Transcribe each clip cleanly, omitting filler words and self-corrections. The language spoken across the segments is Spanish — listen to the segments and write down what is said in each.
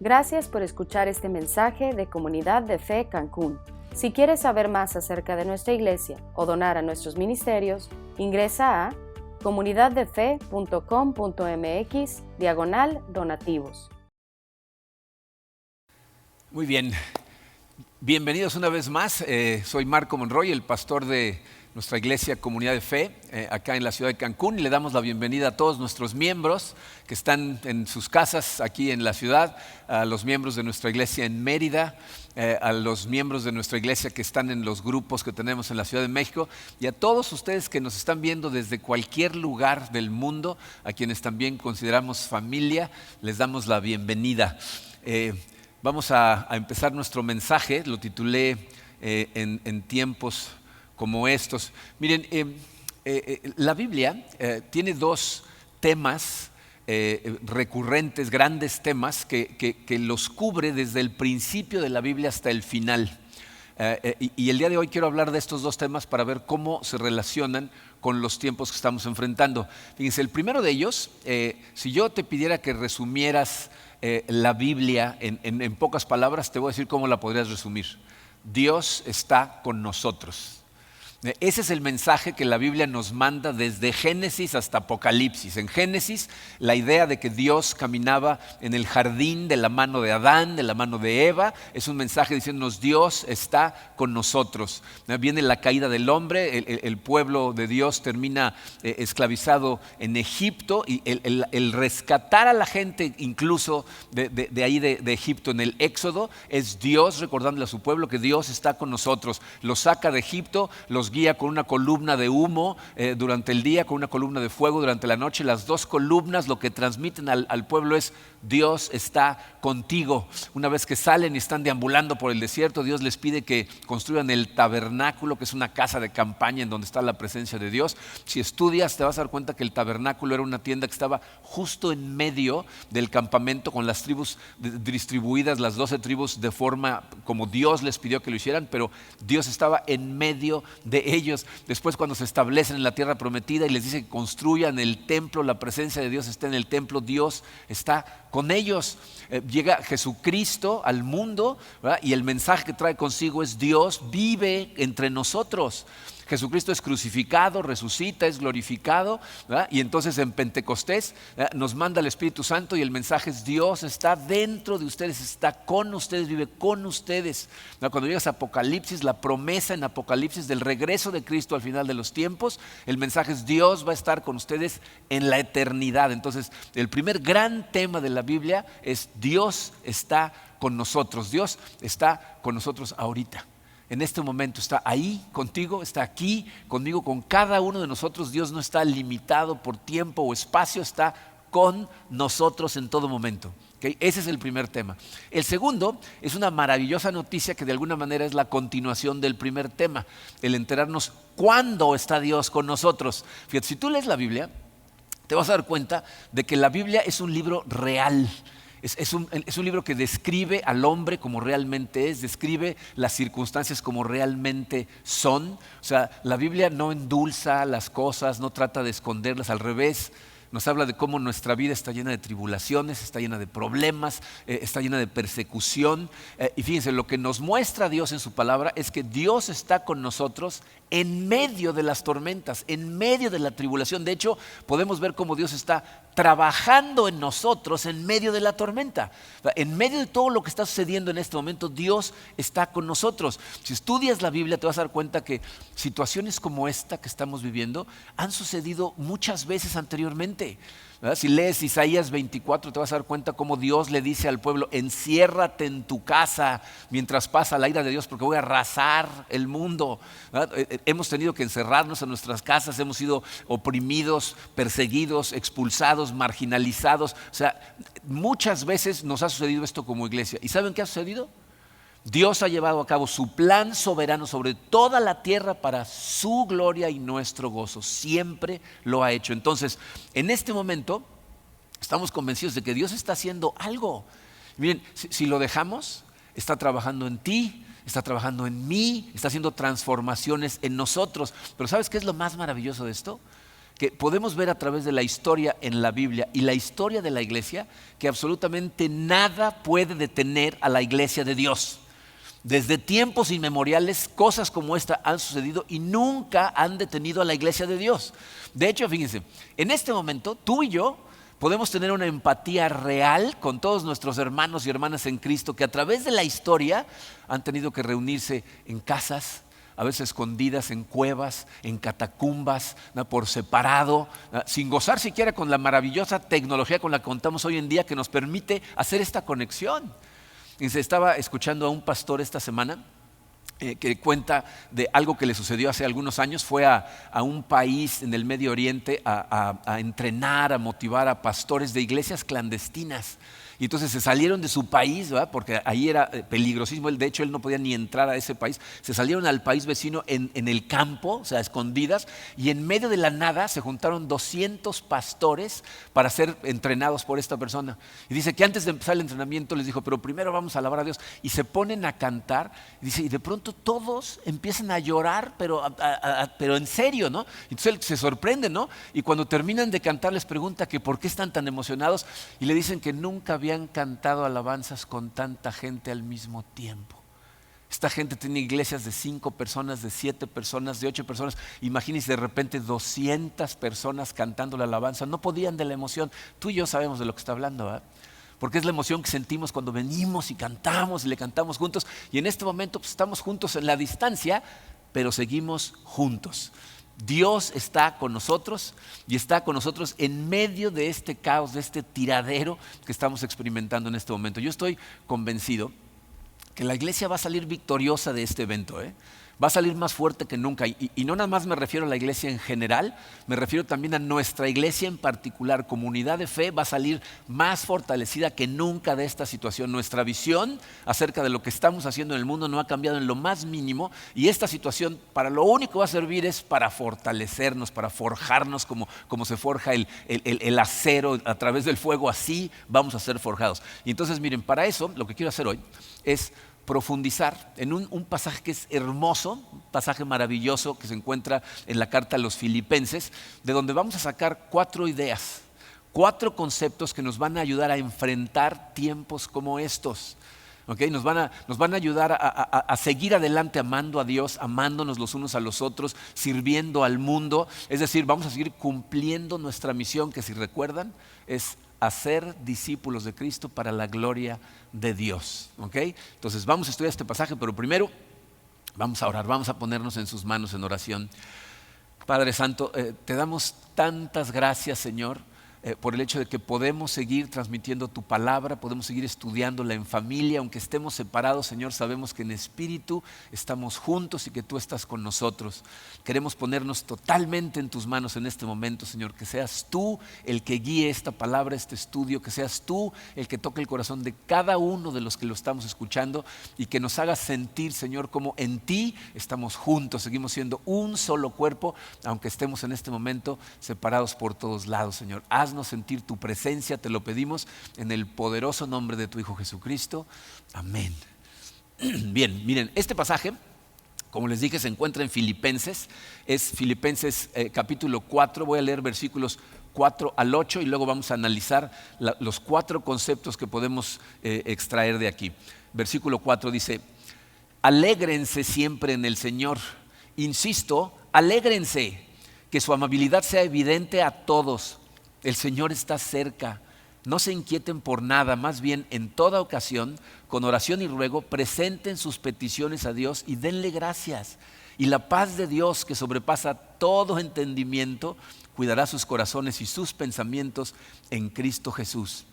Gracias por escuchar este mensaje de Comunidad de Fe Cancún. Si quieres saber más acerca de nuestra iglesia o donar a nuestros ministerios, ingresa a comunidaddefe.com.mx/donativos. Muy bien, bienvenidos una vez más. Soy Marco Monroy, el pastor de nuestra iglesia Comunidad de Fe, acá en la ciudad de Cancún, y le damos la bienvenida a todos nuestros miembros que están en sus casas aquí en la ciudad, a los miembros de nuestra iglesia en Mérida, a los miembros de nuestra iglesia que están en los grupos que tenemos en la Ciudad de México, y a todos ustedes que nos están viendo desde cualquier lugar del mundo, a quienes también consideramos familia, les damos la bienvenida. Vamos a empezar nuestro mensaje, lo titulé en tiempos como estos. Miren, la Biblia tiene dos temas recurrentes, grandes temas que los cubre desde el principio de la Biblia hasta el final. Y el día de hoy quiero hablar de estos dos temas para ver cómo se relacionan con los tiempos que estamos enfrentando. Fíjense, el primero de ellos, si yo te pidiera que resumieras la Biblia en pocas palabras, te voy a decir cómo la podrías resumir. Dios está con nosotros. Ese es el mensaje que la Biblia nos manda desde Génesis hasta Apocalipsis. En Génesis, la idea de que Dios caminaba en el jardín de la mano de Adán, de la mano de Eva, es un mensaje diciéndonos Dios está con nosotros. Viene la caída del hombre, el pueblo de Dios termina esclavizado en Egipto, y el rescatar a la gente incluso de ahí de Egipto en el Éxodo es Dios recordándole a su pueblo que Dios está con nosotros. Los saca de Egipto, los guía con una columna de humo durante el día, con una columna de fuego durante la noche. Las dos columnas lo que transmiten al pueblo es Dios está contigo. Una vez que salen y están deambulando por el desierto, Dios les pide que construyan el tabernáculo, que es una casa de campaña en donde está la presencia de Dios. Si estudias te vas a dar cuenta que el tabernáculo era una tienda que estaba justo en medio del campamento, con las tribus distribuidas, las 12 tribus de forma como Dios les pidió que lo hicieran, pero Dios estaba en medio de ellos. Después, cuando se establecen en la tierra prometida y les dice que construyan el templo, la presencia de Dios está en el templo, Dios está con ellos. Llega Jesucristo al mundo, ¿verdad? Y el mensaje que trae consigo es Dios vive entre nosotros. Jesucristo es crucificado, resucita, es glorificado, ¿verdad? Y entonces en Pentecostés, ¿verdad?, nos manda el Espíritu Santo y el mensaje es Dios está dentro de ustedes, está con ustedes, vive con ustedes, ¿verdad? Cuando llegas a Apocalipsis, la promesa en Apocalipsis del regreso de Cristo al final de los tiempos, el mensaje es Dios va a estar con ustedes en la eternidad. Entonces el primer gran tema de la Biblia es Dios está con nosotros, Dios está con nosotros ahorita. En este momento está ahí contigo, está aquí conmigo, con cada uno de nosotros. Dios no está limitado por tiempo o espacio, está con nosotros en todo momento. ¿Okay? Ese es el primer tema. El segundo es una maravillosa noticia que de alguna manera es la continuación del primer tema, el enterarnos cuándo está Dios con nosotros. Fíjate, si tú lees la Biblia, te vas a dar cuenta de que la Biblia es un libro real. Es un libro que describe al hombre como realmente es, describe las circunstancias como realmente son. O sea, la Biblia no endulza las cosas, no trata de esconderlas, al revés. Nos habla de cómo nuestra vida está llena de tribulaciones, está llena de problemas, está llena de persecución. Y fíjense, lo que nos muestra Dios en su palabra es que Dios está con nosotros en medio de las tormentas, en medio de la tribulación. De hecho, podemos ver cómo Dios está trabajando en nosotros en medio de la tormenta. En medio de todo lo que está sucediendo en este momento, Dios está con nosotros. Si estudias la Biblia te vas a dar cuenta que situaciones como esta que estamos viviendo han sucedido muchas veces anteriormente. ¿Verdad? Si lees Isaías 24 te vas a dar cuenta cómo Dios le dice al pueblo: enciérrate en tu casa mientras pasa la ira de Dios porque voy a arrasar el mundo. ¿Verdad? Hemos tenido que encerrarnos en nuestras casas, hemos sido oprimidos, perseguidos, expulsados, marginalizados. O sea, muchas veces nos ha sucedido esto como iglesia. ¿Y saben qué ha sucedido? Dios ha llevado a cabo su plan soberano sobre toda la tierra para su gloria y nuestro gozo. Siempre lo ha hecho. Entonces, en este momento, estamos convencidos de que Dios está haciendo algo. Miren, si lo dejamos, está trabajando en ti, está trabajando en mí, está haciendo transformaciones en nosotros. Pero ¿sabes qué es lo más maravilloso de esto? que podemos ver a través de la historia en la Biblia y la historia de la iglesia, que absolutamente nada puede detener a la iglesia de Dios. Desde tiempos inmemoriales, cosas como esta han sucedido y nunca han detenido a la iglesia de Dios. De hecho, fíjense, en este momento tú y yo podemos tener una empatía real con todos nuestros hermanos y hermanas en Cristo que a través de la historia han tenido que reunirse en casas, a veces escondidas en cuevas, en catacumbas, ¿no?, por separado, ¿no?, sin gozar siquiera con la maravillosa tecnología con la que contamos hoy en día que nos permite hacer esta conexión. Y se estaba escuchando a un pastor esta semana que cuenta de algo que le sucedió hace algunos años. Fue a un país en el Medio Oriente a entrenar, a motivar a pastores de iglesias clandestinas. Y entonces se salieron de su país, ¿verdad?, porque ahí era peligrosísimo. De hecho, él no podía ni entrar a ese país. Se salieron al país vecino en el campo, o sea, escondidas. Y en medio de la nada se juntaron 200 pastores para ser entrenados por esta persona. Y dice que antes de empezar el entrenamiento les dijo, pero primero vamos a alabar a Dios. Y se ponen a cantar. Y dice, y de pronto todos empiezan a llorar, pero en serio, ¿no? Entonces él se sorprende, ¿no? Y cuando terminan de cantar les pregunta que por qué están tan emocionados. Y le dicen que nunca habían cantado alabanzas con tanta gente al mismo tiempo. Esta gente tiene iglesias de 5 personas, de 7 personas, de 8 personas. Imagínense de repente 200 personas cantando la alabanza. No podían de la emoción. Tú y yo sabemos de lo que está hablando, ¿verdad? Porque es la emoción que sentimos cuando venimos y cantamos y le cantamos juntos. Y en este momento pues, estamos juntos en la distancia, pero seguimos juntos. Dios está con nosotros y está con nosotros en medio de este caos, de este tiradero que estamos experimentando en este momento. Yo estoy convencido que la iglesia va a salir victoriosa de este evento, va a salir más fuerte que nunca. Y no nada más me refiero a la iglesia en general, me refiero también a nuestra iglesia en particular. Comunidad de Fe va a salir más fortalecida que nunca de esta situación. Nuestra visión acerca de lo que estamos haciendo en el mundo no ha cambiado en lo más mínimo, y esta situación para lo único que va a servir es para fortalecernos, para forjarnos como se forja el acero a través del fuego. Así vamos a ser forjados. Y entonces miren, para eso lo que quiero hacer hoy es profundizar en un pasaje que es hermoso, un pasaje maravilloso que se encuentra en la carta a los Filipenses, de donde vamos a sacar 4 ideas, 4 conceptos que nos van a ayudar a enfrentar tiempos como estos. ¿Okay? Nos van a ayudar a seguir adelante amando a Dios, amándonos los unos a los otros, sirviendo al mundo. Es decir, vamos a seguir cumpliendo nuestra misión, que si recuerdan es hacer discípulos de Cristo para la gloria de Dios. ¿Okay? Entonces vamos a estudiar este pasaje, pero primero vamos a orar, vamos a ponernos en sus manos en oración. Padre Santo, te damos tantas gracias, Señor, por el hecho de que podemos seguir transmitiendo tu palabra, podemos seguir estudiándola en familia, aunque estemos separados, Señor, sabemos que en espíritu estamos juntos y que tú estás con nosotros. Queremos ponernos totalmente en tus manos en este momento, Señor, que seas tú el que guíe esta palabra, este estudio, que seas tú el que toque el corazón de cada uno de los que lo estamos escuchando y que nos hagas sentir, Señor, como en ti estamos juntos, seguimos siendo un solo cuerpo, aunque estemos en este momento separados por todos lados, Señor. Haznos sentir tu presencia, te lo pedimos en el poderoso nombre de tu Hijo Jesucristo. Amén. Bien, miren, este pasaje, como les dije, se encuentra en Filipenses. Es Filipenses capítulo 4. Voy a leer versículos 4 al 8 y luego vamos a analizar los 4 conceptos que podemos extraer de aquí. Versículo 4 dice: alégrense siempre en el Señor. Insisto, alégrense, que su amabilidad sea evidente a todos. El Señor está cerca. No se inquieten por nada, más bien en toda ocasión, con oración y ruego, presenten sus peticiones a Dios y denle gracias. Y la paz de Dios, que sobrepasa todo entendimiento, cuidará sus corazones y sus pensamientos en Cristo Jesús.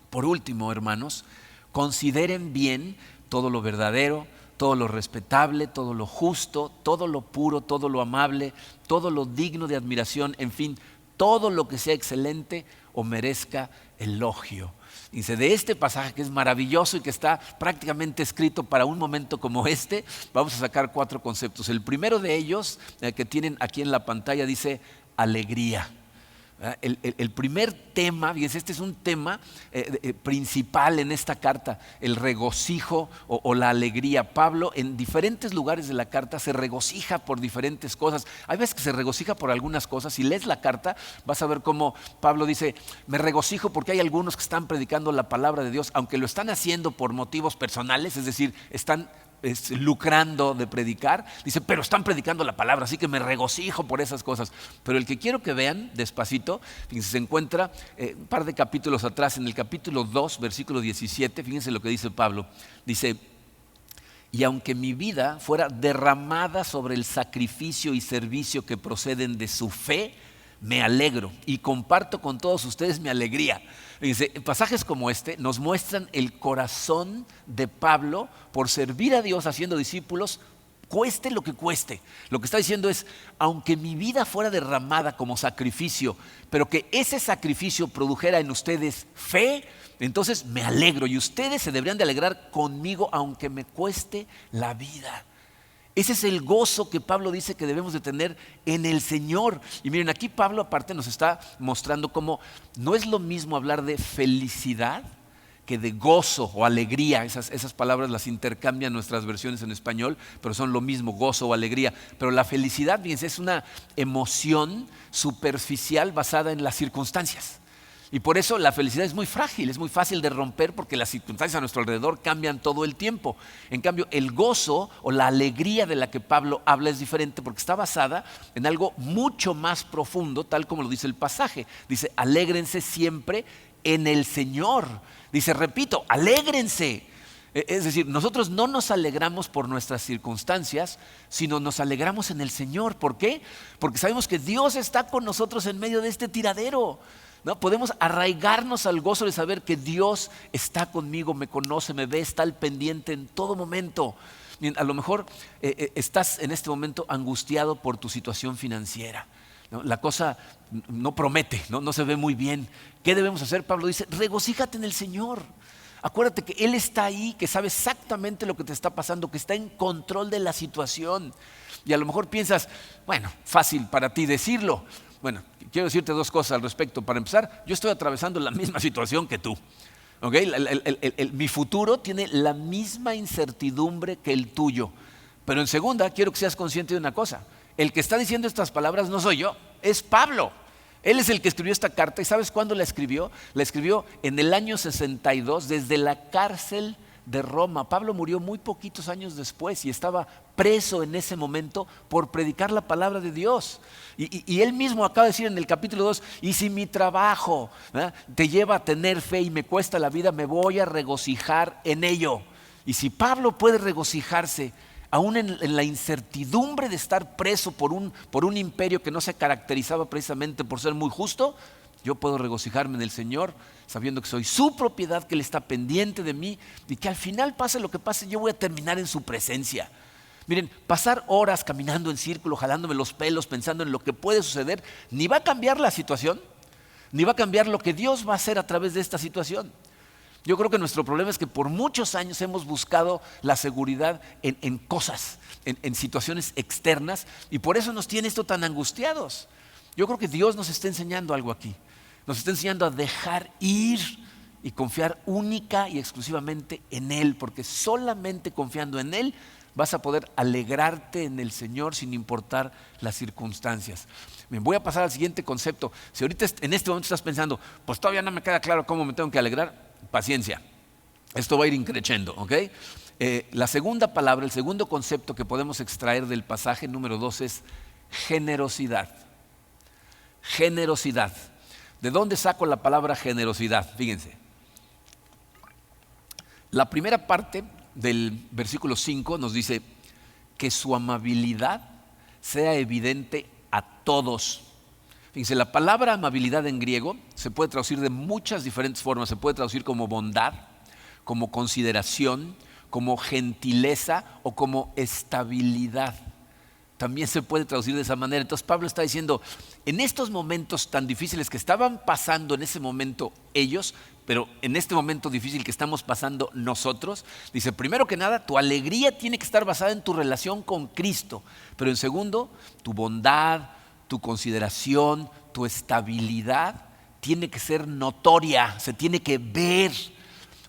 Por último, hermanos, consideren bien todo lo verdadero, todo lo respetable, todo lo justo, todo lo puro, todo lo amable, todo lo digno de admiración, en fin, todo lo que sea excelente o merezca elogio. Dice, de este pasaje que es maravilloso y que está prácticamente escrito para un momento como este, vamos a sacar 4 conceptos. El primero de ellos, que tienen aquí en la pantalla, dice alegría. El primer tema, fíjense, este es un tema principal en esta carta, el regocijo o la alegría. Pablo en diferentes lugares de la carta se regocija por diferentes cosas. Hay veces que se regocija por algunas cosas. Si lees la carta vas a ver cómo Pablo dice, me regocijo porque hay algunos que están predicando la palabra de Dios, aunque lo están haciendo por motivos personales, es decir, están lucrando de predicar, dice, pero están predicando la palabra, así que me regocijo por esas cosas. Pero el que quiero que vean despacito, fíjense, se encuentra un par de capítulos atrás, en el capítulo 2, versículo 17, fíjense lo que dice Pablo, dice, y aunque mi vida fuera derramada sobre el sacrificio y servicio que proceden de su fe, me alegro y comparto con todos ustedes mi alegría. Fíjense, pasajes como este nos muestran el corazón de Pablo por servir a Dios haciendo discípulos, cueste lo que cueste. Lo que está diciendo es, aunque mi vida fuera derramada como sacrificio, pero que ese sacrificio produjera en ustedes fe, entonces me alegro y ustedes se deberían de alegrar conmigo aunque me cueste la vida. Ese es el gozo que Pablo dice que debemos de tener en el Señor. Y miren, aquí Pablo aparte nos está mostrando cómo no es lo mismo hablar de felicidad que de gozo o alegría. Esas palabras las intercambian nuestras versiones en español, pero son lo mismo, gozo o alegría. Pero la felicidad, fíjense, es una emoción superficial basada en las circunstancias. Y por eso la felicidad es muy frágil, es muy fácil de romper porque las circunstancias a nuestro alrededor cambian todo el tiempo. En cambio, el gozo o la alegría de la que Pablo habla es diferente porque está basada en algo mucho más profundo, tal como lo dice el pasaje. Dice, alégrense siempre en el Señor. Dice, repito, alégrense. Es decir, nosotros no nos alegramos por nuestras circunstancias, sino nos alegramos en el Señor. ¿Por qué? Porque sabemos que Dios está con nosotros en medio de este tiradero. ¿No? Podemos arraigarnos al gozo de saber que Dios está conmigo, me conoce, me ve, está al pendiente en todo momento. A lo mejor estás en este momento angustiado por tu situación financiera, ¿no? La cosa no promete, no se ve muy bien. ¿Qué debemos hacer? Pablo dice, regocíjate en el Señor. Acuérdate que Él está ahí, que sabe exactamente lo que te está pasando, que está en control de la situación. Y a lo mejor piensas, bueno, fácil para ti decirlo. Bueno, quiero decirte dos cosas al respecto. Para empezar, yo estoy atravesando la misma situación que tú. ¿Okay? Mi futuro tiene la misma incertidumbre que el tuyo. Pero en segunda, quiero que seas consciente de una cosa. El que está diciendo estas palabras no soy yo, es Pablo. Él es el que escribió esta carta. ¿Y sabes cuándo la escribió? La escribió en el año 62 desde la cárcel de Roma. Pablo murió muy poquitos años después y estaba preso en ese momento por predicar la palabra de Dios. Y él mismo acaba de decir en el capítulo 2, y si mi trabajo te lleva a tener fe y me cuesta la vida, me voy a regocijar en ello. Y si Pablo puede regocijarse aún en la incertidumbre de estar preso por un imperio que no se caracterizaba precisamente por ser muy justo, yo puedo regocijarme en el Señor sabiendo que soy su propiedad, que Él está pendiente de mí y que al final pase lo que pase, yo voy a terminar en su presencia. Miren, pasar horas caminando en círculo, jalándome los pelos, pensando en lo que puede suceder, ni va a cambiar la situación, ni va a cambiar lo que Dios va a hacer a través de esta situación. Yo creo que nuestro problema es que por muchos años hemos buscado la seguridad en cosas, en situaciones externas, y por eso nos tiene esto tan angustiados. Yo creo que Dios nos está enseñando algo aquí. Nos está enseñando a dejar ir y confiar única y exclusivamente en Él, porque solamente confiando en Él vas a poder alegrarte en el Señor sin importar las circunstancias. Me voy a pasar al siguiente concepto. Si ahorita en este momento estás pensando, pues todavía no me queda claro cómo me tengo que alegrar, paciencia. Esto va a ir increciendo, ¿ok? La segunda palabra, el segundo concepto que podemos extraer del pasaje número 2 es generosidad. Generosidad. ¿De dónde saco la palabra generosidad? Fíjense. La primera parte del versículo 5 nos dice que su amabilidad sea evidente a todos. Fíjense, la palabra amabilidad en griego se puede traducir de muchas diferentes formas. Se puede traducir como bondad, como consideración, como gentileza o como estabilidad. También se puede traducir de esa manera. Entonces Pablo está diciendo, en estos momentos tan difíciles que estaban pasando en ese momento ellos, pero en este momento difícil que estamos pasando nosotros, dice, primero que nada, tu alegría tiene que estar basada en tu relación con Cristo, pero en segundo, tu bondad, tu consideración, tu estabilidad tiene que ser notoria, se tiene que ver.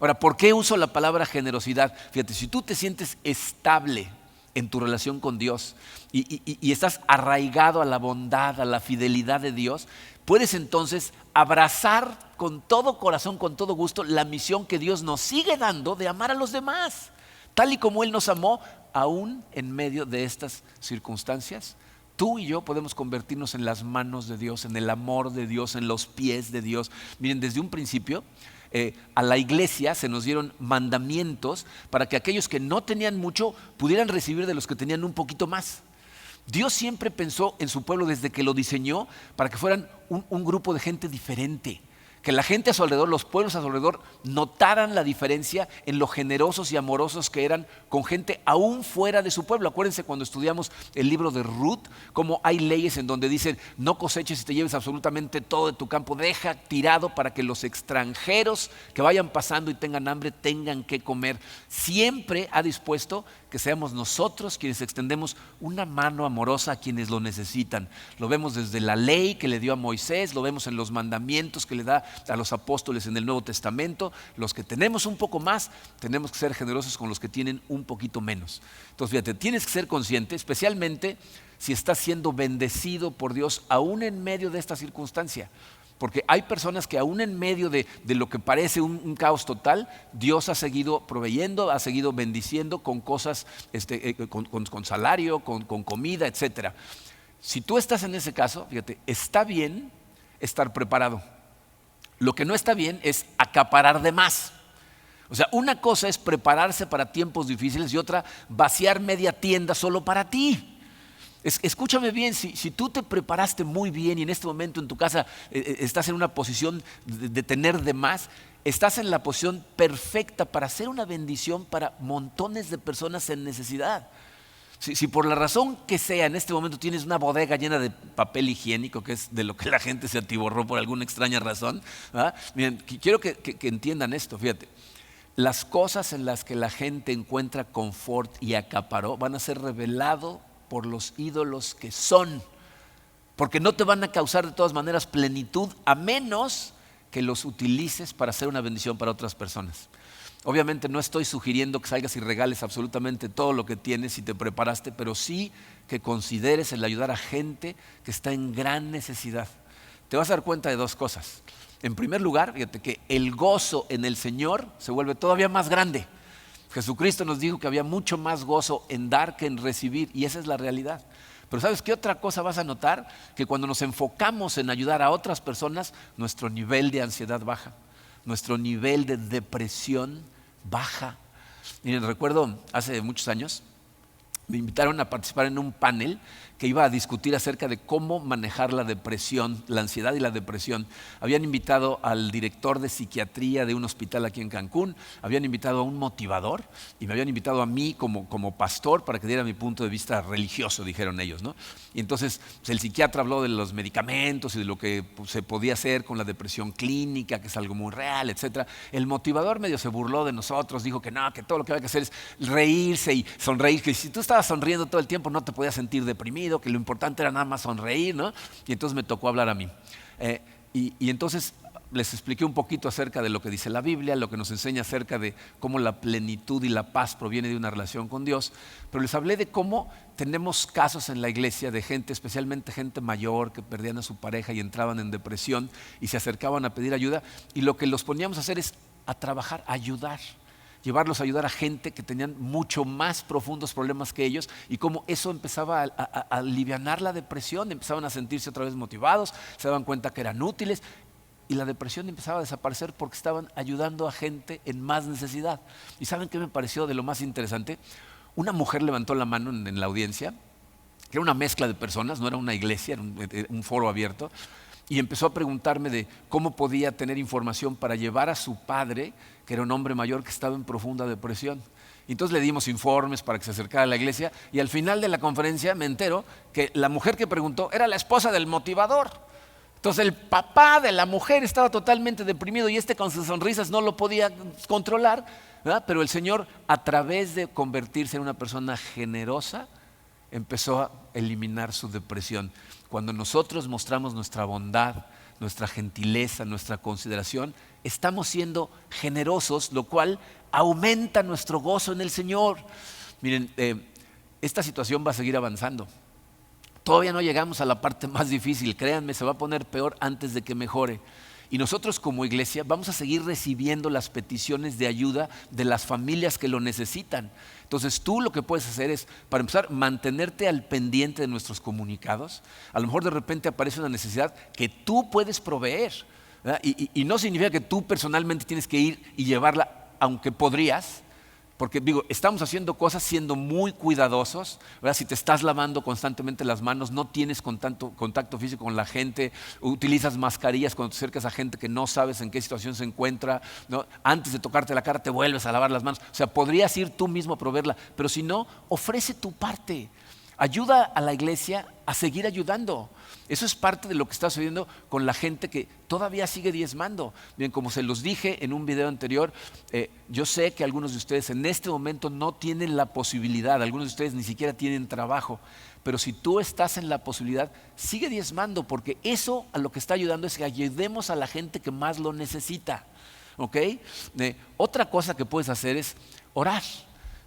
Ahora, ¿por qué uso la palabra generosidad? Fíjate, si tú te sientes estable en tu relación con Dios y estás arraigado a la bondad, a la fidelidad de Dios, puedes entonces abrazar con todo corazón, con todo gusto, la misión que Dios nos sigue dando de amar a los demás, tal y como Él nos amó, aún en medio de estas circunstancias. Tú y yo podemos convertirnos en las manos de Dios, en el amor de Dios, en los pies de Dios. Miren, desde un principio a la iglesia se nos dieron mandamientos para que aquellos que no tenían mucho pudieran recibir de los que tenían un poquito más. Dios siempre pensó en su pueblo desde que lo diseñó para que fueran un grupo de gente diferente. Que la gente a su alrededor, los pueblos a su alrededor, notaran la diferencia en lo generosos y amorosos que eran con gente aún fuera de su pueblo. Acuérdense cuando estudiamos el libro de Ruth, cómo hay leyes en donde dicen, no coseches y te lleves absolutamente todo de tu campo, deja tirado para que los extranjeros que vayan pasando y tengan hambre tengan que comer. Siempre ha dispuesto que seamos nosotros quienes extendemos una mano amorosa a quienes lo necesitan. Lo vemos desde la ley que le dio a Moisés, lo vemos en los mandamientos que le da a los apóstoles en el Nuevo Testamento. Los que tenemos un poco más, tenemos que ser generosos con los que tienen un poquito menos. Entonces, fíjate, tienes que ser consciente, especialmente si estás siendo bendecido por Dios, aún en medio de esta circunstancia. Porque hay personas que aún en medio de lo que parece un caos total, Dios ha seguido proveyendo, ha seguido bendiciendo con cosas, con salario, con comida, etc. Si tú estás en ese caso, fíjate, está bien estar preparado. Lo que no está bien es acaparar de más. O sea, una cosa es prepararse para tiempos difíciles y otra vaciar media tienda solo para ti. Escúchame bien, si tú te preparaste muy bien y en este momento en tu casa estás en una posición de tener de más, estás en la posición perfecta para ser una bendición para montones de personas en necesidad. Si por la razón que sea en este momento tienes una bodega llena de papel higiénico, que es de lo que la gente se atiborró por alguna extraña razón, ¿verdad? Miren, quiero que entiendan esto, fíjate. Las cosas en las que la gente encuentra confort y acaparó van a ser revelado por los ídolos que son, porque no te van a causar de todas maneras plenitud a menos que los utilices para hacer una bendición para otras personas. Obviamente no estoy sugiriendo que salgas y regales absolutamente todo lo que tienes y te preparaste, pero sí que consideres el ayudar a gente que está en gran necesidad. Te vas a dar cuenta de dos cosas. En primer lugar, fíjate que el gozo en el Señor se vuelve todavía más grande. Jesucristo nos dijo que había mucho más gozo en dar que en recibir, y esa es la realidad. Pero ¿sabes qué otra cosa vas a notar? Que cuando nos enfocamos en ayudar a otras personas, nuestro nivel de ansiedad baja, nuestro nivel de depresión baja. Miren, recuerdo hace muchos años, me invitaron a participar en un panel que iba a discutir acerca de cómo manejar la depresión, la ansiedad y la depresión. Habían invitado al director de psiquiatría de un hospital aquí en Cancún, habían invitado a un motivador y me habían invitado a mí como pastor para que diera mi punto de vista religioso, dijeron ellos, ¿no? Y entonces pues, el psiquiatra habló de los medicamentos y de lo que se podía hacer con la depresión clínica, que es algo muy real, etc. El motivador medio se burló de nosotros, dijo que no, que todo lo que había que hacer es reírse y sonreír, que si tú estabas sonriendo todo el tiempo no te podías sentir deprimido, que lo importante era nada más sonreír, ¿no? Y entonces me tocó hablar a mí. Y entonces les expliqué un poquito acerca de lo que dice la Biblia, lo que nos enseña acerca de cómo la plenitud y la paz proviene de una relación con Dios, pero les hablé de cómo tenemos casos en la iglesia de gente, especialmente gente mayor, que perdían a su pareja y entraban en depresión y se acercaban a pedir ayuda, y lo que los poníamos a hacer es a trabajar, a ayudar. Llevarlos a ayudar a gente que tenían mucho más profundos problemas que ellos, y cómo eso empezaba a alivianar la depresión, empezaban a sentirse otra vez motivados, se daban cuenta que eran útiles y la depresión empezaba a desaparecer porque estaban ayudando a gente en más necesidad. ¿Y saben qué me pareció de lo más interesante? Una mujer levantó la mano en la audiencia, que era una mezcla de personas, no era una iglesia, era un foro abierto, y empezó a preguntarme de cómo podía tener información para llevar a su padre, que era un hombre mayor que estaba en profunda depresión. Entonces le dimos informes para que se acercara a la iglesia, y al final de la conferencia me entero que la mujer que preguntó era la esposa del motivador. Entonces el papá de la mujer estaba totalmente deprimido y con sus sonrisas no lo podía controlar, ¿verdad? Pero el Señor, a través de convertirse en una persona generosa, empezó a eliminar su depresión. Cuando nosotros mostramos nuestra bondad, nuestra gentileza, nuestra consideración, estamos siendo generosos, lo cual aumenta nuestro gozo en el Señor. Miren, esta situación va a seguir avanzando. Todavía no llegamos a la parte más difícil, créanme, se va a poner peor antes de que mejore. Y nosotros como iglesia vamos a seguir recibiendo las peticiones de ayuda de las familias que lo necesitan. Entonces tú lo que puedes hacer es, para empezar, mantenerte al pendiente de nuestros comunicados. A lo mejor de repente aparece una necesidad que tú puedes proveer, ¿verdad? Y no significa que tú personalmente tienes que ir y llevarla, aunque podrías. Porque digo, estamos haciendo cosas siendo muy cuidadosos, ¿verdad? Si te estás lavando constantemente las manos, no tienes contacto físico con la gente, utilizas mascarillas cuando te acercas a gente que no sabes en qué situación se encuentra, ¿no? Antes de tocarte la cara te vuelves a lavar las manos. O sea, podrías ir tú mismo a proveerla, pero si no, ofrece tu parte. Ayuda a la iglesia a seguir ayudando. Eso es parte de lo que está sucediendo con la gente que todavía sigue diezmando. Bien, como se los dije en un video anterior, yo sé que algunos de ustedes en este momento no tienen la posibilidad, algunos de ustedes ni siquiera tienen trabajo, pero si tú estás en la posibilidad, sigue diezmando, porque eso a lo que está ayudando es que ayudemos a la gente que más lo necesita. ¿Ok? Otra cosa que puedes hacer es orar.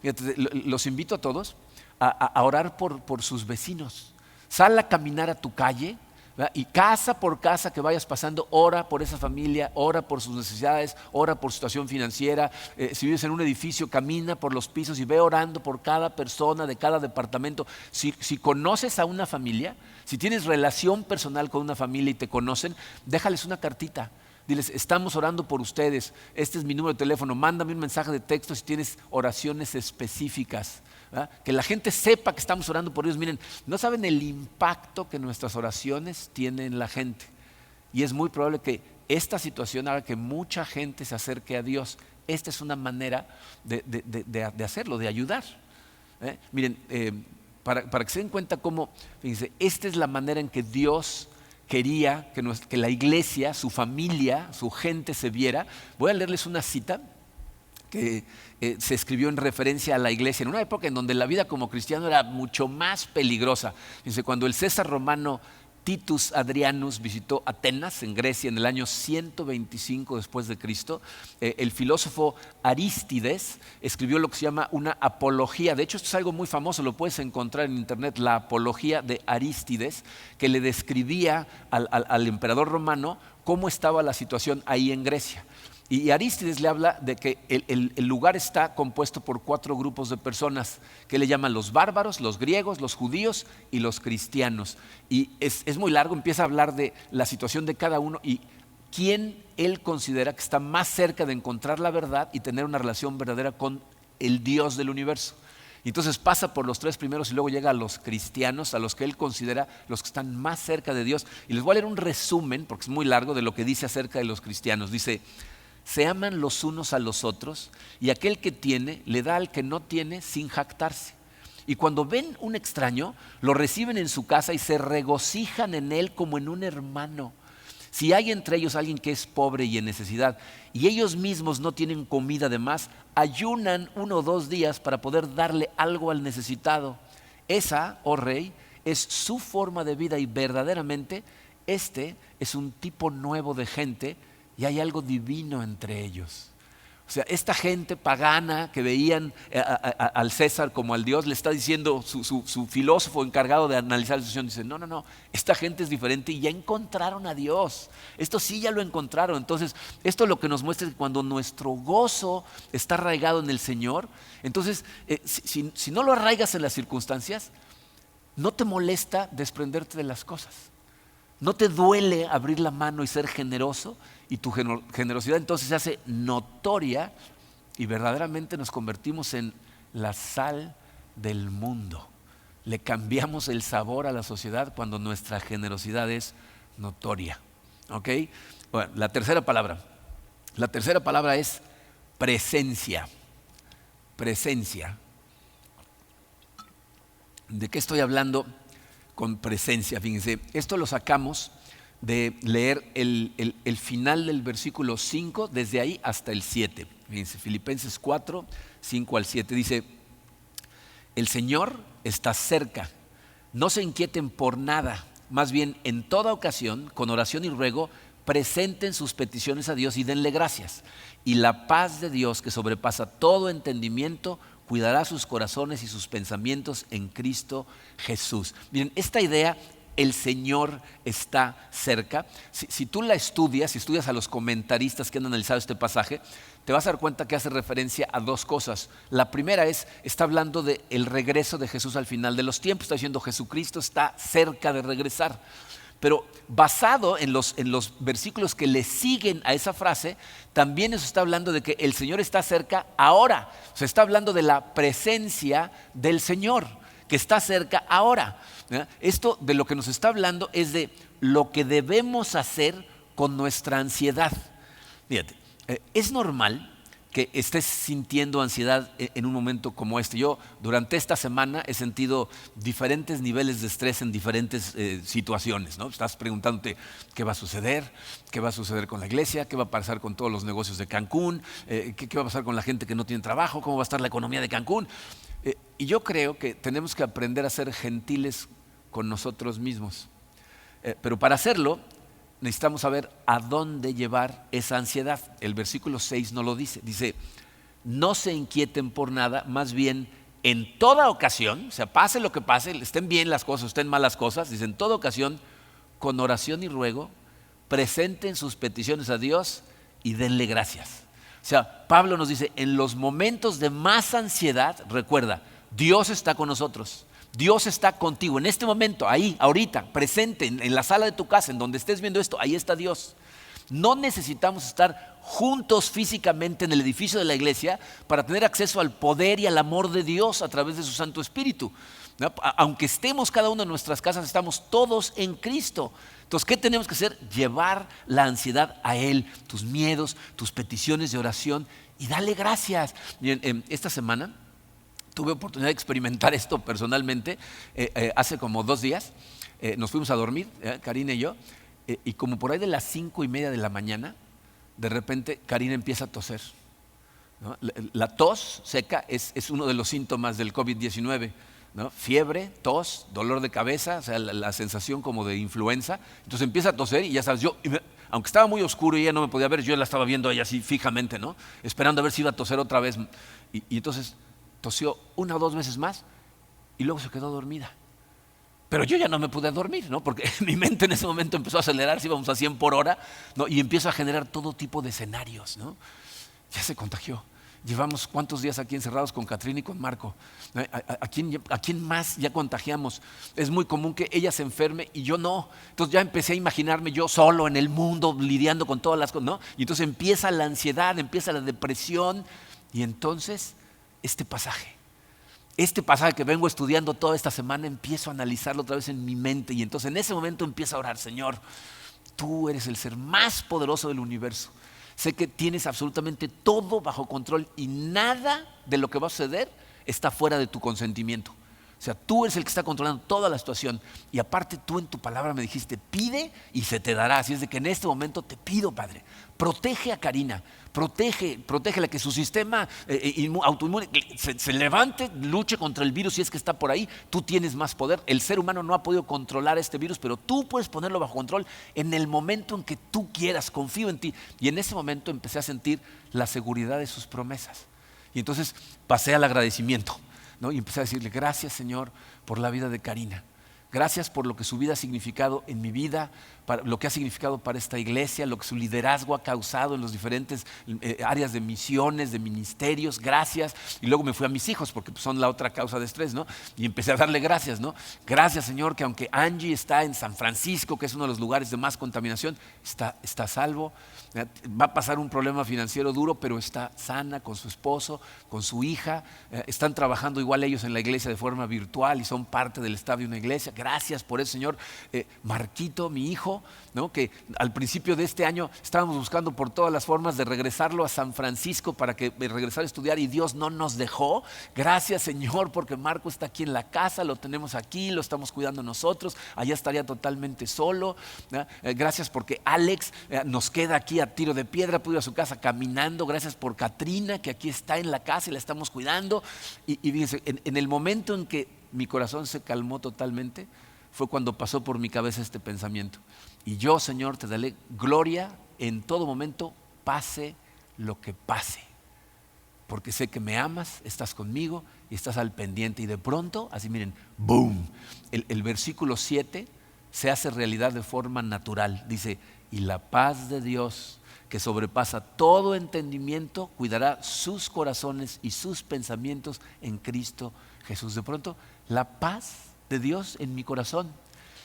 Fíjate, los invito a todos a orar por sus vecinos. Sal a caminar a tu calle, ¿verdad? Y casa por casa que vayas pasando, ora por esa familia, ora por sus necesidades, ora por su situación financiera. Si vives en un edificio, camina por los pisos y ve orando por cada persona de cada departamento. Si conoces a una familia, si tienes relación personal con una familia y te conocen, déjales una cartita. Diles, estamos orando por ustedes, este es mi número de teléfono, mándame un mensaje de texto si tienes oraciones específicas, ¿verdad? Que la gente sepa que estamos orando por ellos. Miren, no saben el impacto que nuestras oraciones tienen en la gente. Y es muy probable que esta situación haga que mucha gente se acerque a Dios. Esta es una manera de hacerlo, de ayudar. Miren, para que se den cuenta cómo, fíjense, esta es la manera en que Dios quería que la iglesia, su familia, su gente se viera. Voy a leerles una cita que se escribió en referencia a la iglesia en una época en donde la vida como cristiano era mucho más peligrosa. Fíjense, cuando el César romano Titus Adrianus visitó Atenas en Grecia en el año 125 después de Cristo, el filósofo Arístides escribió lo que se llama una apología. De hecho, esto es algo muy famoso, lo puedes encontrar en internet, la apología de Arístides, que le describía al emperador romano cómo estaba la situación ahí en Grecia. Y Arístides le habla de que el lugar está compuesto por 4 grupos de personas que le llaman los bárbaros, los griegos, los judíos y los cristianos. Y es muy largo, empieza a hablar de la situación de cada uno y quién él considera que está más cerca de encontrar la verdad y tener una relación verdadera con el Dios del universo. Y entonces pasa por los 3 primeros y luego llega a los cristianos, a los que él considera los que están más cerca de Dios. Y les voy a leer un resumen, porque es muy largo, de lo que dice acerca de los cristianos. Dice: se aman los unos a los otros y aquel que tiene le da al que no tiene sin jactarse. Y cuando ven un extraño, lo reciben en su casa y se regocijan en él como en un hermano. Si hay entre ellos alguien que es pobre y en necesidad y ellos mismos no tienen comida de más, ayunan 1 o 2 días para poder darle algo al necesitado. Esa, oh rey, es su forma de vida y verdaderamente este es un tipo nuevo de gente. Y hay algo divino entre ellos. O sea, esta gente pagana que veían al César como al Dios, le está diciendo su filósofo encargado de analizar la situación, dice, no, esta gente es diferente y ya encontraron a Dios. Esto sí ya lo encontraron. Entonces, esto lo que nos muestra es que cuando nuestro gozo está arraigado en el Señor, entonces, si no lo arraigas en las circunstancias, no te molesta desprenderte de las cosas. No te duele abrir la mano y ser generoso, y tu generosidad entonces se hace notoria y verdaderamente nos convertimos en la sal del mundo. Le cambiamos el sabor a la sociedad cuando nuestra generosidad es notoria. ¿Ok? Bueno, la tercera palabra es presencia. Presencia. ¿De qué estoy hablando con presencia? Fíjense, esto lo sacamos de leer el final del versículo 5, desde ahí hasta el 7. Fíjense, Filipenses 4, 5 al 7, dice: el Señor está cerca. no se inquieten por nada, más bien en toda ocasión, con oración y ruego, presenten sus peticiones a Dios y denle gracias. Y la paz de Dios, que sobrepasa todo entendimiento, cuidará sus corazones y sus pensamientos en Cristo Jesús. Miren, esta idea, el Señor está cerca. Si tú la estudias, si estudias a los comentaristas que han analizado este pasaje, te vas a dar cuenta que hace referencia a dos cosas. La primera está hablando del regreso de Jesús al final de los tiempos. Está diciendo Jesucristo está cerca de regresar. Pero basado en los versículos que le siguen a esa frase, también eso está hablando de que el Señor está cerca ahora. Se está hablando de la presencia del Señor, que está cerca ahora. Esto de lo que nos está hablando es de lo que debemos hacer con nuestra ansiedad. Fíjate, es normal que estés sintiendo ansiedad en un momento como este. Yo durante esta semana he sentido diferentes niveles de estrés en diferentes situaciones, ¿no? Estás preguntándote qué va a suceder con la iglesia, qué va a pasar con todos los negocios de Cancún, qué va a pasar con la gente que no tiene trabajo, cómo va a estar la economía de Cancún. Y yo creo que tenemos que aprender a ser gentiles con nosotros mismos. Pero para hacerlo, necesitamos saber a dónde llevar esa ansiedad. El versículo 6 no lo dice. Dice, no se inquieten por nada, más bien en toda ocasión, o sea, pase lo que pase, estén bien las cosas, estén mal las cosas, dice, en toda ocasión, con oración y ruego, presenten sus peticiones a Dios y denle gracias. O sea, Pablo nos dice, en los momentos de más ansiedad, recuerda, Dios está con nosotros. Dios está contigo en este momento, ahí, ahorita, presente, en la sala de tu casa, en donde estés viendo esto, ahí está Dios. No necesitamos estar juntos físicamente en el edificio de la iglesia para tener acceso al poder y al amor de Dios a través de su Santo Espíritu. Aunque estemos cada uno en nuestras casas, estamos todos en Cristo. Entonces, ¿qué tenemos que hacer? Llevar la ansiedad a Él, tus miedos, tus peticiones de oración y dale gracias. Miren, esta semana tuve oportunidad de experimentar esto personalmente. Hace como 2 días nos fuimos a dormir, Karina y yo, y como por ahí de las 5:30 de la mañana, de repente Karina empieza a toser, ¿no? La tos seca es uno de los síntomas del COVID-19, ¿no? Fiebre, tos, dolor de cabeza, o sea, la sensación como de influenza. Entonces empieza a toser y ya sabes, aunque estaba muy oscuro y ella no me podía ver, yo la estaba viendo a ella así fijamente, ¿no? Esperando a ver si iba a toser otra vez. Y entonces tosió 1 o 2 veces más y luego se quedó dormida. Pero yo ya no me pude dormir, ¿no? Porque mi mente en ese momento empezó a acelerarse, íbamos a 100 por hora, ¿no? Y empiezo a generar todo tipo de escenarios, ¿no? Ya se contagió. Llevamos ¿cuántos días aquí encerrados con Catrina y con Marco? ¿A quién más ya contagiamos? Es muy común que ella se enferme y yo no. Entonces ya empecé a imaginarme yo solo en el mundo lidiando con todas las cosas, ¿no? Y entonces empieza la ansiedad, empieza la depresión y entonces este pasaje que vengo estudiando toda esta semana, empiezo a analizarlo otra vez en mi mente y entonces en ese momento empiezo a orar, Señor, tú eres el ser más poderoso del universo. Sé que tienes absolutamente todo bajo control y nada de lo que va a suceder está fuera de tu consentimiento. O sea, tú eres el que está controlando toda la situación y aparte tú en tu palabra me dijiste, pide y se te dará. Así es de que en este momento te pido, Padre, protege a Karina, protégela, que su sistema autoinmune se levante, luche contra el virus si es que está por ahí. Tú tienes más poder. El ser humano no ha podido controlar este virus, pero tú puedes ponerlo bajo control en el momento en que tú quieras. Confío en ti. Y en ese momento empecé a sentir la seguridad de sus promesas. Y entonces pasé al agradecimiento, ¿no? Y empecé a decirle, gracias, Señor, por la vida de Karina. Gracias por lo que su vida ha significado en mi vida, lo que ha significado para esta iglesia, lo que su liderazgo ha causado en los diferentes áreas de misiones, de ministerios. Gracias. Y luego me fui a mis hijos porque son la otra causa de estrés, ¿no? Y empecé a darle gracias, ¿no? Gracias, Señor, que aunque Angie está en San Francisco, que es uno de los lugares de más contaminación, está salvo. Va a pasar un problema financiero duro, pero está sana con su esposo, con su hija. Están trabajando igual ellos en la iglesia de forma virtual y son parte del staff de una iglesia. Gracias por eso, Señor. Marquito, mi hijo, ¿no? Que al principio de este año estábamos buscando por todas las formas de regresarlo a San Francisco para que regresara a estudiar y Dios no nos dejó. Gracias, Señor, porque Marco está aquí en la casa, lo tenemos aquí, lo estamos cuidando nosotros. Allá estaría totalmente solo, ¿no? Gracias porque Alex nos queda aquí a tiro de piedra, pudo ir a su casa caminando. Gracias por Katrina, que aquí está en la casa y la estamos cuidando. Y fíjense, en el momento en que mi corazón se calmó totalmente fue cuando pasó por mi cabeza este pensamiento. Y yo, Señor, te daré gloria en todo momento, pase lo que pase. Porque sé que me amas, estás conmigo y estás al pendiente. Y de pronto, así miren, ¡boom! El versículo 7 se hace realidad de forma natural. Dice, y la paz de Dios, que sobrepasa todo entendimiento, cuidará sus corazones y sus pensamientos en Cristo Jesús. De pronto, la paz de Dios en mi corazón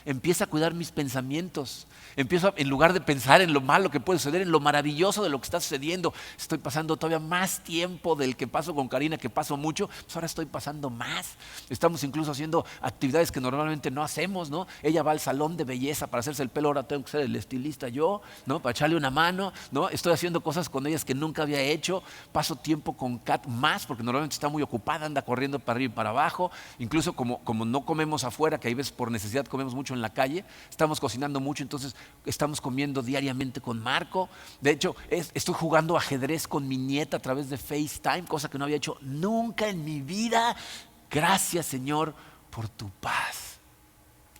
empieza a cuidar mis pensamientos. Empiezo, en lugar de pensar en lo malo que puede suceder, en lo maravilloso de lo que está sucediendo. Estoy pasando todavía más tiempo del que paso con Karina, que paso mucho, pues ahora estoy pasando más. Estamos incluso haciendo actividades que normalmente no hacemos, ¿no? Ella va al salón de belleza para hacerse el pelo, ahora tengo que ser el estilista yo, ¿no? Para echarle una mano, ¿no? Estoy haciendo cosas con ellas que nunca había hecho. Paso tiempo con Kat más, porque normalmente está muy ocupada, anda corriendo para arriba y para abajo. Incluso como no comemos afuera, que hay veces por necesidad comemos mucho en la calle, estamos cocinando mucho, entonces estamos comiendo diariamente con Marco. De hecho, estoy jugando ajedrez con mi nieta a través de FaceTime, cosa que no había hecho nunca en mi vida. Gracias, Señor, por tu paz.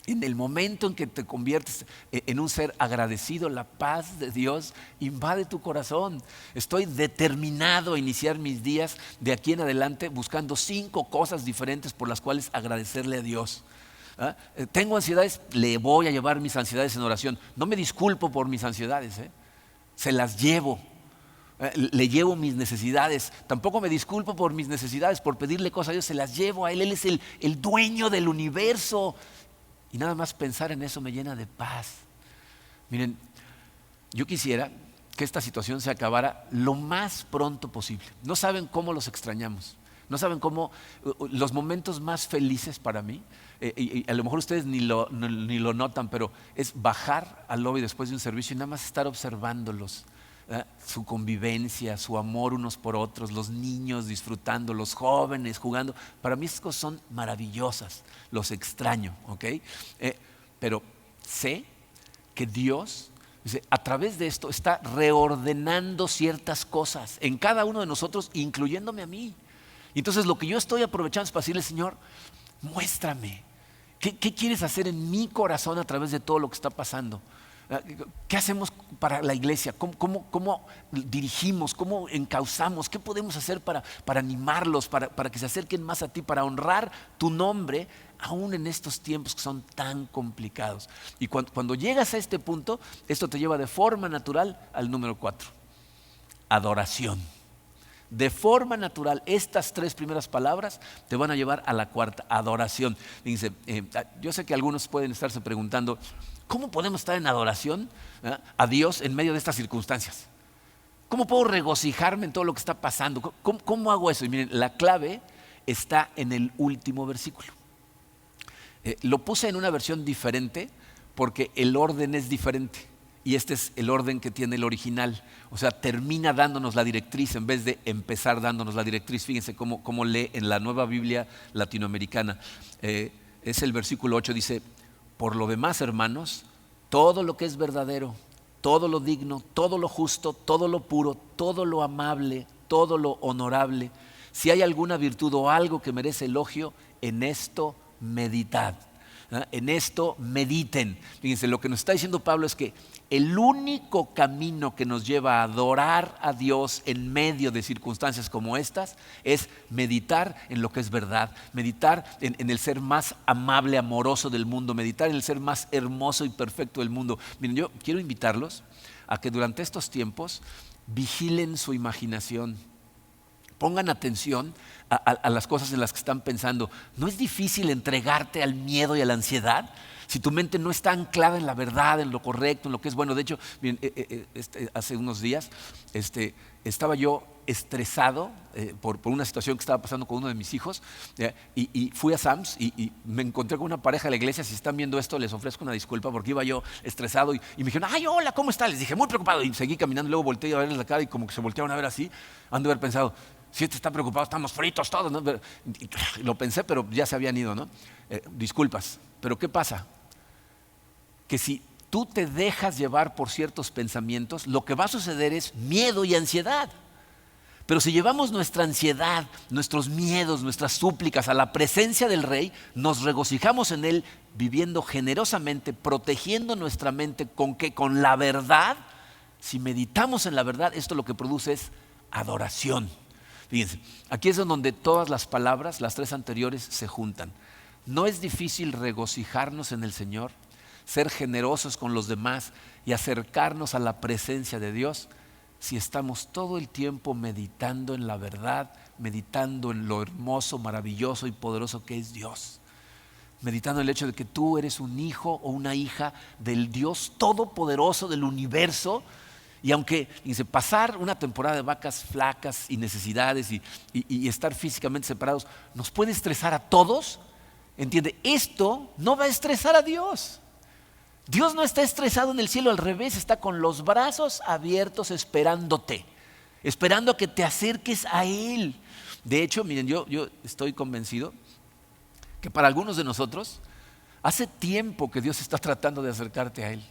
En el momento en que te conviertes en un ser agradecido, la paz de Dios invade tu corazón. Estoy determinado a iniciar mis días de aquí en adelante buscando 5 cosas diferentes por las cuales agradecerle a Dios. Tengo ansiedades, le voy a llevar mis ansiedades en oración. No me disculpo por mis ansiedades, se las llevo. Le llevo mis necesidades. Tampoco me disculpo por mis necesidades, por pedirle cosas a Dios, se las llevo a Él. Él es el dueño del universo. Y nada más pensar en eso me llena de paz. Miren, yo quisiera que esta situación se acabara lo más pronto posible. No saben cómo los extrañamos. No saben cómo los momentos más felices para mí, y a lo mejor ustedes ni lo notan, pero es bajar al lobby después de un servicio y nada más estar observándolos. Su convivencia, su amor unos por otros, los niños disfrutando, los jóvenes jugando. Para mí esas cosas son maravillosas, los extraño, ¿ok? Pero sé que Dios, a través de esto, está reordenando ciertas cosas en cada uno de nosotros, incluyéndome a mí. Entonces lo que yo estoy aprovechando es para decirle, Señor, muéstrame, ¿qué quieres hacer en mi corazón a través de todo lo que está pasando? ¿Qué hacemos para la iglesia? ¿Cómo dirigimos? ¿Cómo encauzamos? ¿Qué podemos hacer para animarlos, para que se acerquen más a ti, para honrar tu nombre, aún en estos tiempos que son tan complicados? Y cuando llegas a este punto, esto te lleva de forma natural al número 4, adoración. De forma natural, estas 3 primeras palabras te van a llevar a la 4, adoración. Dice, yo sé que algunos pueden estarse preguntando, ¿cómo podemos estar en adoración a Dios en medio de estas circunstancias? ¿Cómo puedo regocijarme en todo lo que está pasando? ¿Cómo hago eso? Y miren, la clave está en el último versículo. Lo puse en una versión diferente porque el orden es diferente. Y este es el orden que tiene el original. O sea, termina dándonos la directriz en vez de empezar dándonos la directriz. Fíjense cómo lee en la Nueva Biblia Latinoamericana. Es el versículo 8, dice, por lo demás, hermanos, todo lo que es verdadero, todo lo digno, todo lo justo, todo lo puro, todo lo amable, todo lo honorable, si hay alguna virtud o algo que merece elogio, en esto meditad. En esto mediten. Fíjense, lo que nos está diciendo Pablo es que el único camino que nos lleva a adorar a Dios en medio de circunstancias como estas es meditar en lo que es verdad, meditar en el ser más amable, amoroso del mundo, meditar en el ser más hermoso y perfecto del mundo. Miren, yo quiero invitarlos a que durante estos tiempos vigilen su imaginación. Pongan atención a las cosas en las que están pensando. ¿No es difícil entregarte al miedo y a la ansiedad? Si tu mente no está anclada en la verdad, en lo correcto, en lo que es bueno. De hecho, miren, hace unos días estaba yo estresado por una situación que estaba pasando con uno de mis hijos, y fui a Sam's y me encontré con una pareja de la iglesia. Si están viendo esto, les ofrezco una disculpa porque iba yo estresado y me dijeron, ay, hola, ¿cómo estás? Les dije, muy preocupado, y seguí caminando. Luego volteé a verles la cara y como que se voltearon a ver así. Han de haber pensado, si este está preocupado, estamos fritos todos, ¿no? Lo pensé, pero ya se habían ido, ¿no? Disculpas, pero ¿qué pasa? Que si tú te dejas llevar por ciertos pensamientos, lo que va a suceder es miedo y ansiedad. Pero si llevamos nuestra ansiedad, nuestros miedos, nuestras súplicas a la presencia del Rey, nos regocijamos en Él, viviendo generosamente, protegiendo nuestra mente ¿con qué? Con la verdad. Si meditamos en la verdad, esto lo que produce es adoración. Fíjense, aquí es donde todas las palabras, las tres anteriores, se juntan. No es difícil regocijarnos en el Señor, ser generosos con los demás y acercarnos a la presencia de Dios si estamos todo el tiempo meditando en la verdad, meditando en lo hermoso, maravilloso y poderoso que es Dios. Meditando en el hecho de que tú eres un hijo o una hija del Dios todopoderoso del universo. Y aunque dice, pasar una temporada de vacas flacas y necesidades y estar físicamente separados nos puede estresar a todos, entiende, esto no va a estresar a Dios. Dios no está estresado en el cielo, al revés, está con los brazos abiertos esperándote, esperando a que te acerques a Él. De hecho, miren, yo estoy convencido que para algunos de nosotros hace tiempo que Dios está tratando de acercarte a Él.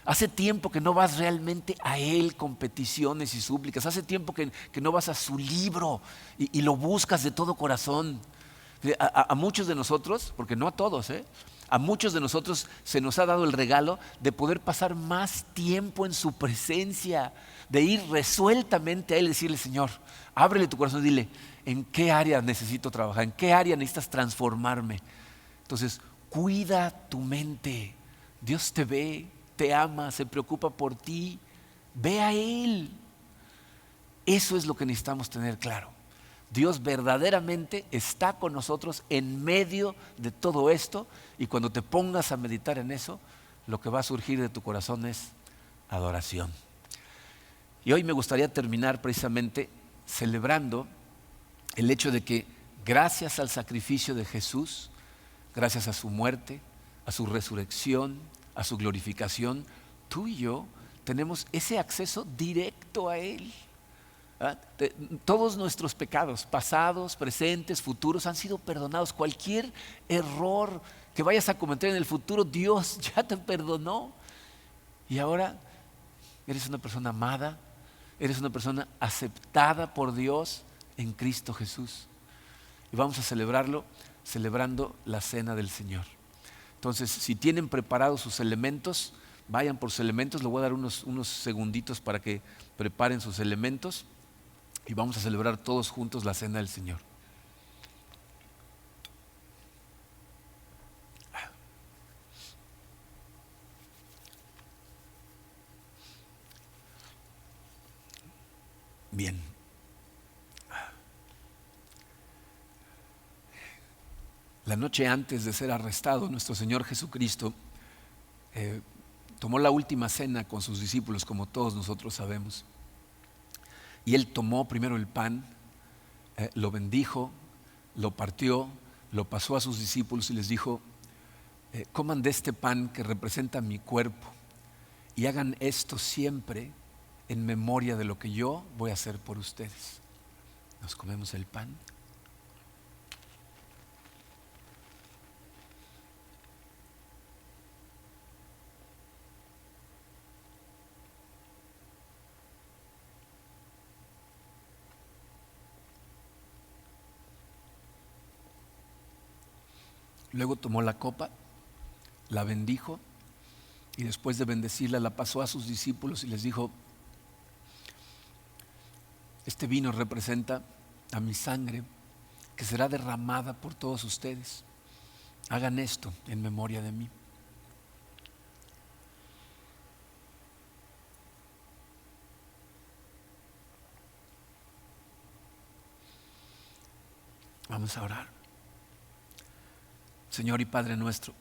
Hace tiempo que no vas realmente a Él con peticiones y súplicas. Hace tiempo que no vas a su libro y lo buscas de todo corazón. A muchos de nosotros, porque no a todos, a muchos de nosotros se nos ha dado el regalo de poder pasar más tiempo en su presencia, de ir resueltamente a Él y decirle, Señor, ábrele tu corazón y dile, ¿en qué área necesito trabajar? ¿En qué área necesitas transformarme? Entonces, cuida tu mente. Dios te ve, te ama, se preocupa por ti. Ve a Él. Eso es lo que necesitamos tener claro. Dios verdaderamente está con nosotros en medio de todo esto, y cuando te pongas a meditar en eso, lo que va a surgir de tu corazón es adoración. Y hoy me gustaría terminar precisamente celebrando el hecho de que gracias al sacrificio de Jesús, gracias a su muerte, a su resurrección, a su glorificación, tú y yo tenemos ese acceso directo a Él. Todos nuestros pecados, pasados, presentes, futuros, han sido perdonados. Cualquier error que vayas a cometer en el futuro, Dios ya te perdonó. Y ahora eres una persona amada, eres una persona aceptada por Dios en Cristo Jesús. Y vamos a celebrarlo celebrando la cena del Señor. Entonces, si tienen preparados sus elementos, vayan por sus elementos. Les voy a dar unos segunditos para que preparen sus elementos. Y vamos a celebrar todos juntos la cena del Señor. Bien. La noche antes de ser arrestado, nuestro Señor Jesucristo tomó la última cena con sus discípulos, como todos nosotros sabemos. Y Él tomó primero el pan, lo bendijo, lo partió, lo pasó a sus discípulos y les dijo, coman de este pan que representa mi cuerpo y hagan esto siempre en memoria de lo que yo voy a hacer por ustedes. Nos comemos el pan. Luego tomó la copa, la bendijo y después de bendecirla la pasó a sus discípulos y les dijo, este vino representa a mi sangre que será derramada por todos ustedes. Hagan esto en memoria de mí. Vamos a orar. Señor y Padre nuestro,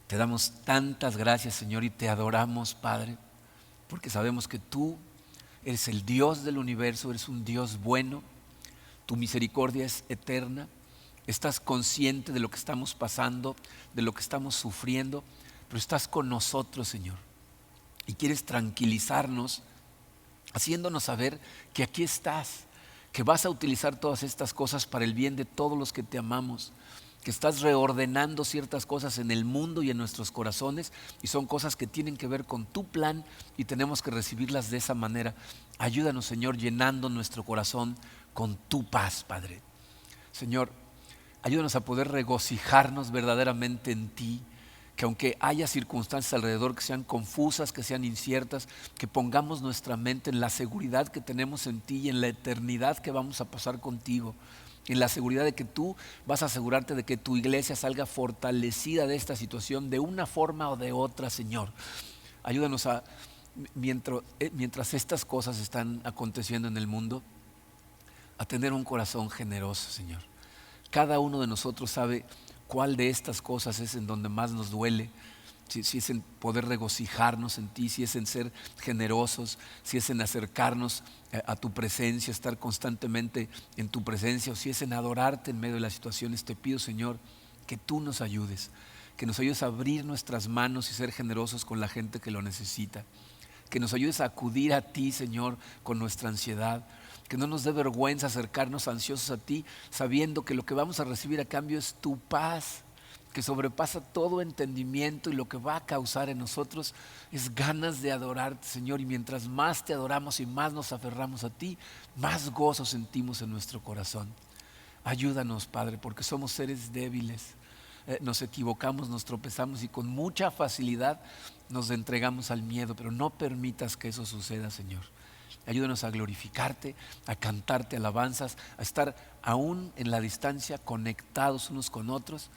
te damos tantas gracias, Señor, y te adoramos, Padre, porque sabemos que tú eres el Dios del universo, eres un Dios bueno, tu misericordia es eterna, estás consciente de lo que estamos pasando, de lo que estamos sufriendo, pero estás con nosotros, Señor, y quieres tranquilizarnos, haciéndonos saber que aquí estás, que vas a utilizar todas estas cosas para el bien de todos los que te amamos. que estás reordenando ciertas cosas en el mundo y en nuestros corazones, y son cosas que tienen que ver con tu plan y tenemos que recibirlas de esa manera. Ayúdanos, Señor, llenando nuestro corazón con tu paz, Padre. Señor, ayúdanos a poder regocijarnos verdaderamente en ti, que aunque haya circunstancias alrededor que sean confusas, que sean inciertas, que pongamos nuestra mente en la seguridad que tenemos en ti y en la eternidad que vamos a pasar contigo, en la seguridad de que tú vas a asegurarte de que tu iglesia salga fortalecida de esta situación de una forma o de otra, Señor. Ayúdanos a, mientras estas cosas están aconteciendo en el mundo, a tener un corazón generoso, Señor. Cada uno de nosotros sabe cuál de estas cosas es en donde más nos duele, si es en poder regocijarnos en ti, si es en ser generosos, si es en acercarnos a tu presencia, estar constantemente en tu presencia, o si es en adorarte en medio de las situaciones. Te pido, Señor, que tú nos ayudes a abrir nuestras manos y ser generosos con la gente que lo necesita, que nos ayudes a acudir a ti, Señor, con nuestra ansiedad, que no nos dé vergüenza acercarnos ansiosos a ti, sabiendo que lo que vamos a recibir a cambio es tu paz, que sobrepasa todo entendimiento, y lo que va a causar en nosotros es ganas de adorarte, Señor. Y mientras más te adoramos y más nos aferramos a ti, más gozo sentimos en nuestro corazón. Ayúdanos, Padre, porque somos seres débiles, nos equivocamos, nos tropezamos y con mucha facilidad nos entregamos al miedo, pero no permitas que eso suceda, Señor. Ayúdanos a glorificarte, a cantarte alabanzas, a estar aún en la distancia conectados unos con otros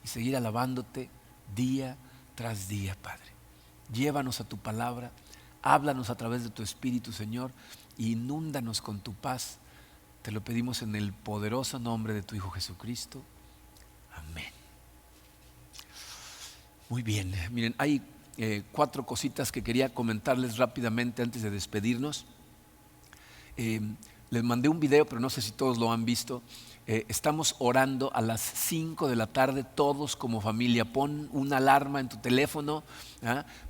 y seguir alabándote día tras día, Padre. Llévanos a tu palabra, háblanos a través de tu Espíritu, Señor, e inúndanos con tu paz. Te lo pedimos en el poderoso nombre de tu Hijo Jesucristo. Amén. Muy bien, miren, hay 4 cositas que quería comentarles rápidamente antes de despedirnos. Les mandé un video, pero no sé si todos lo han visto. Estamos orando a las 5 de la tarde, todos como familia. Pon una alarma en tu teléfono,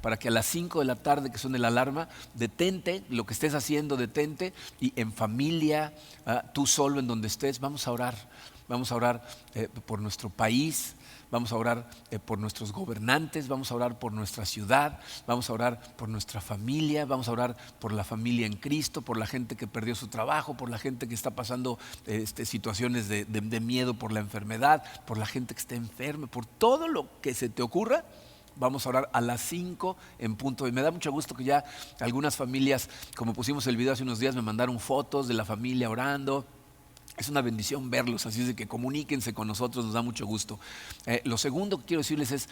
para que a las 5 de la tarde, que suene la alarma, detente lo que estés haciendo, detente, y en familia, tú solo en donde estés, vamos a orar. Vamos a orar por nuestro país, vamos a orar por nuestros gobernantes, vamos a orar por nuestra ciudad, vamos a orar por nuestra familia, vamos a orar por la familia en Cristo, por la gente que perdió su trabajo, por la gente que está pasando situaciones de miedo por la enfermedad, por la gente que está enferma, por todo lo que se te ocurra. Vamos a orar a las 5 en punto. Y me da mucho gusto que ya algunas familias, como pusimos el video hace unos días, me mandaron fotos de la familia orando. Es una bendición verlos, así es de que comuníquense con nosotros, nos da mucho gusto. Lo segundo que quiero decirles es,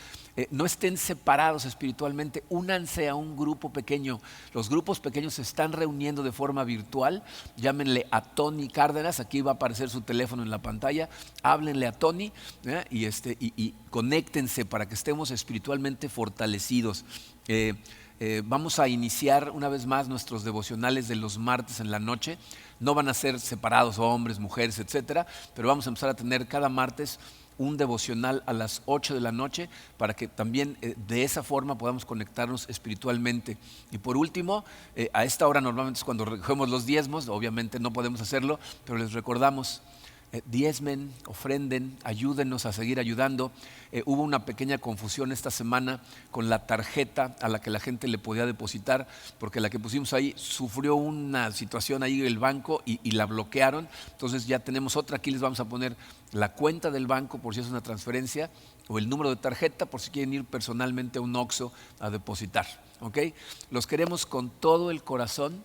no estén separados espiritualmente, únanse a un grupo pequeño. Los grupos pequeños se están reuniendo de forma virtual. Llámenle a Tony Cárdenas, aquí va a aparecer su teléfono en la pantalla. Háblenle a Tony y conéctense para que estemos espiritualmente fortalecidos. Vamos a iniciar una vez más nuestros devocionales de los martes en la noche. No van a ser separados, hombres, mujeres, etcétera, pero vamos a empezar a tener cada martes un devocional a las 8 de la noche para que también de esa forma podamos conectarnos espiritualmente. Y por último, a esta hora normalmente es cuando recogemos los diezmos, obviamente no podemos hacerlo, pero les recordamos, diezmen, ofrenden, ayúdenos a seguir ayudando. Hubo una pequeña confusión esta semana con la tarjeta a la que la gente le podía depositar, porque la que pusimos ahí sufrió una situación ahí en el banco y la bloquearon. Entonces ya tenemos otra, aquí les vamos a poner la cuenta del banco por si es una transferencia, o el número de tarjeta por si quieren ir personalmente a un Oxxo a depositar. ¿Okay? Los queremos con todo el corazón.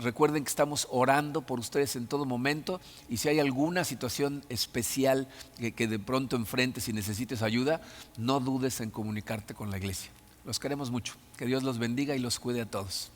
Recuerden que estamos orando por ustedes en todo momento, y si hay alguna situación especial que de pronto enfrentes y necesites ayuda, no dudes en comunicarte con la iglesia. Los queremos mucho. Que Dios los bendiga y los cuide a todos.